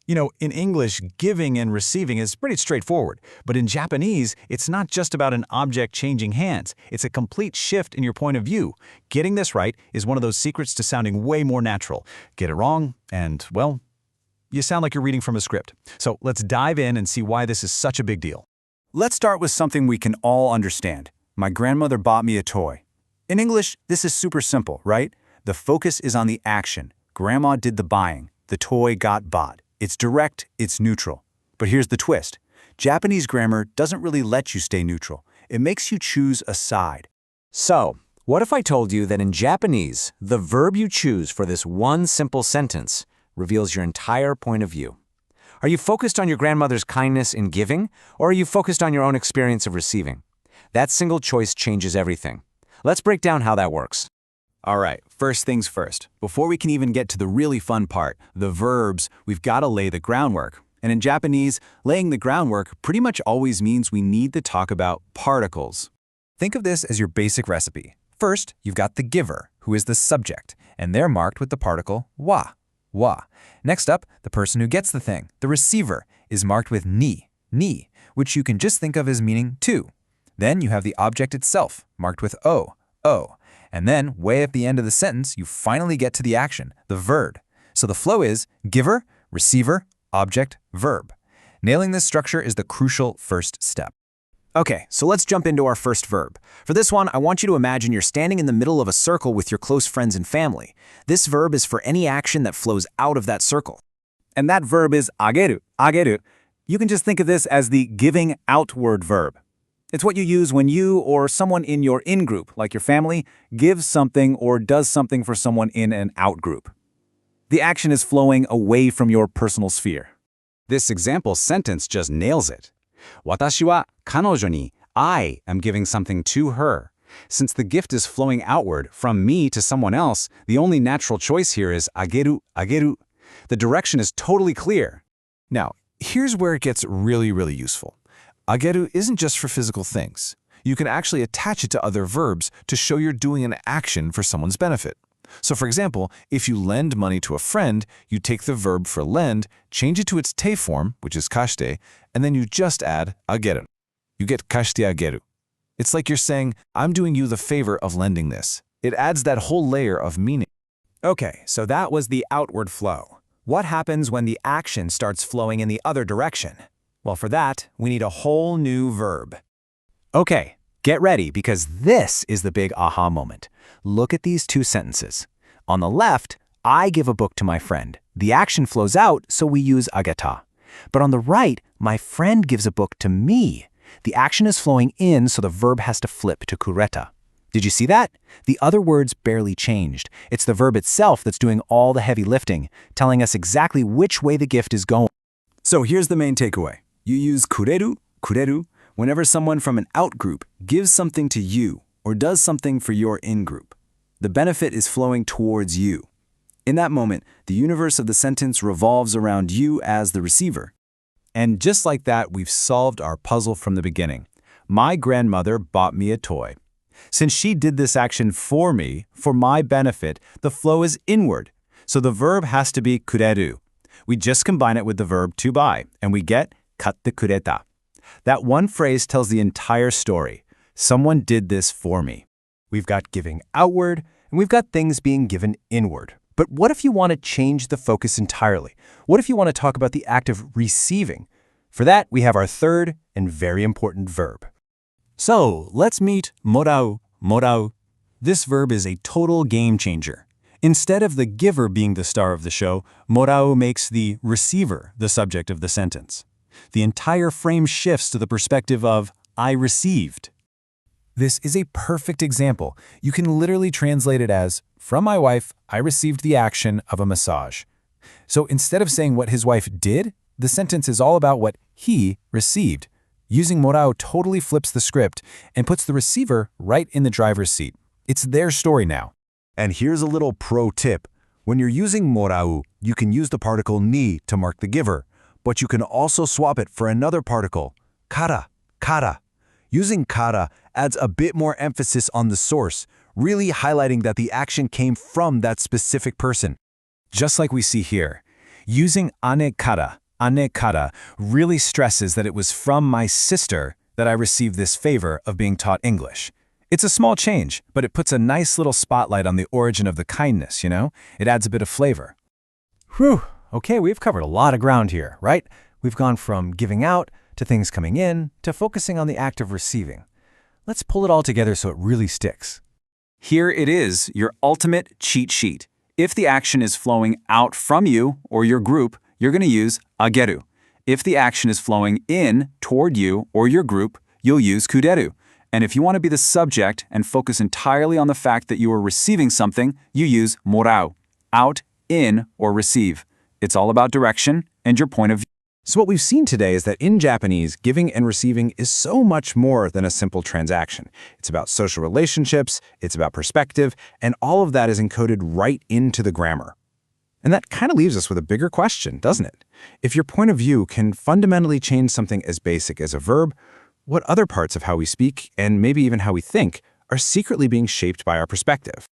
In English, giving and receiving is pretty straightforward, but in Japanese, it's not just about an object changing hands. It's a complete shift in your point of view. Getting this right is one of those secrets to sounding way more natural. Get it wrong, and, well, you sound like you're reading from a script. So let's dive in and see why this is such a big deal. Let's start with something we can all understand. My grandmother bought me a toy. In English, this is super simple, right? The focus is on the action. Grandma did the buying. The toy got bought. It's direct, it's neutral. But here's the twist. Japanese grammar doesn't really let you stay neutral. It makes you choose a side. So, what if I told you that in Japanese, the verb you choose for this one simple sentence reveals your entire point of view? Are you focused on your grandmother's kindness in giving, or are you focused on your own experience of receiving? That single choice changes everything. Let's break down how that works. All right, first things first. Before we can even get to the really fun part, the verbs, we've got to lay the groundwork. And in Japanese, laying the groundwork pretty much always means we need to talk about particles. Think of this as your basic recipe. First, you've got the giver, who is the subject, and they're marked with the particle wa. Next up, the person who gets the thing, the receiver, is marked with ni, which you can just think of as meaning to. Then you have the object itself, marked with o. And then, way at the end of the sentence, you finally get to the action, the verb. So the flow is giver, receiver, object, verb. Nailing this structure is the crucial first step. Okay, so let's jump into our first verb. For this one, I want you to imagine you're standing in the middle of a circle with your close friends and family. This verb is for any action that flows out of that circle. And that verb is ageru. You can just think of this as the giving outward verb. It's what you use when you or someone in your in-group, like your family, gives something or does something for someone in an out-group. The action is flowing away from your personal sphere. This example sentence just nails it. 私は彼女に I am giving something to her. Since the gift is flowing outward from me to someone else, the only natural choice here is ageru. The direction is totally clear. Now, here's where it gets really useful. Ageru isn't just for physical things. You can actually attach it to other verbs to show you're doing an action for someone's benefit. So for example, if you lend money to a friend, you take the verb for lend, change it to its te form, which is kashite, and then you just add ageru. You get kashite ageru. It's like you're saying, I'm doing you the favor of lending this. It adds that whole layer of meaning. Okay, so that was the outward flow. What happens when the action starts flowing in the other direction? Well, for that, we need a whole new verb. Okay, get ready because this is the big aha moment. Look at these two sentences. On the left, I give a book to my friend. The action flows out, so we use ageta. But on the right, my friend gives a book to me. The action is flowing in, so the verb has to flip to kureta. Did you see that? The other words barely changed. It's the verb itself that's doing all the heavy lifting, telling us exactly which way the gift is going. So here's the main takeaway. You use kureru, whenever someone from an out-group gives something to you or does something for your in-group. The benefit is flowing towards you. In that moment, the universe of the sentence revolves around you as the receiver. And just like that, we've solved our puzzle from the beginning. My grandmother bought me a toy. Since she did this action for me, for my benefit, the flow is inward. So the verb has to be kureru. We just combine it with the verb to buy, and we get katte kureta. That one phrase tells the entire story. Someone did this for me. We've got giving outward, and we've got things being given inward. But what if you want to change the focus entirely? What if you want to talk about the act of receiving? For that, we have our third and very important verb. So, let's meet morau. This verb is a total game changer. Instead of the giver being the star of the show, morau makes the receiver the subject of the sentence. The entire frame shifts to the perspective of, I received. This is a perfect example. You can literally translate it as, from my wife, I received the action of a massage. So instead of saying what his wife did, the sentence is all about what he received. Using morau totally flips the script and puts the receiver right in the driver's seat. It's their story now. And here's a little pro tip. When you're using morau, you can use the particle ni to mark the giver, but you can also swap it for another particle, kara. Using kara adds a bit more emphasis on the source, really highlighting that the action came from that specific person. Just like we see here, Using ane kara really stresses that it was from my sister that I received this favor of being taught English. It's a small change, but it puts a nice little spotlight on the origin of the kindness, you know? It adds a bit of flavor. Whew, okay, we've covered a lot of ground here, right? We've gone from giving out to things coming in to focusing on the act of receiving. Let's pull it all together so it really sticks. Here it is, your ultimate cheat sheet. If the action is flowing out from you or your group, you're going to use ageru. If the action is flowing in toward you or your group, you'll use kuderu. And if you want to be the subject and focus entirely on the fact that you are receiving something, you use morau, out, in, or receive. It's all about direction and your point of view. So what we've seen today is that in Japanese, giving and receiving is so much more than a simple transaction. It's about social relationships, it's about perspective, and all of that is encoded right into the grammar. And that kind of leaves us with a bigger question, doesn't it? If your point of view can fundamentally change something as basic as a verb, what other parts of how we speak, and maybe even how we think, are secretly being shaped by our perspective?